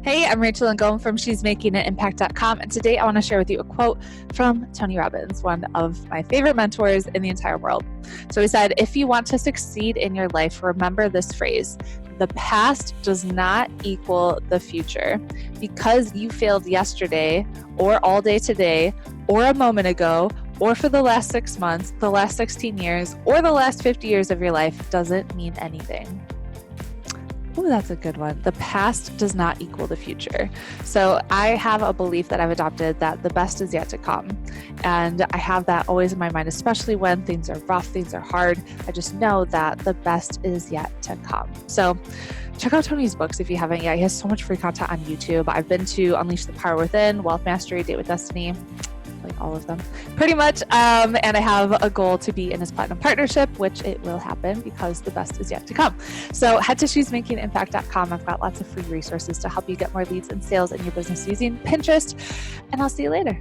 Hey, I'm Rachel Ngom from She's Making It Impact.com, and today I want to share with you a quote from Tony Robbins, one of my favorite mentors in the entire world. So he said, if you want to succeed in your life, remember this phrase: the past does not equal the future. Because you failed yesterday, or all day today, or a moment ago, or for the last 6 months, the last 16 years, or the last 50 years of your life doesn't mean anything. Oh, that's a good one. The past does not equal the future. So I have a belief that I've adopted that the best is yet to come. And I have that always in my mind, especially when things are rough, things are hard. I just know that the best is yet to come. So check out Tony's books if you haven't yet. He has so much free content on YouTube. I've been to Unleash the Power Within, Wealth Mastery, Date with Destiny, like all of them pretty much. And I have a goal to be in his platinum partnership, which it will happen because the best is yet to come. So head to shesmakingimpact.com. I've got lots of free resources to help you get more leads and sales in your business using Pinterest, and I'll see you later.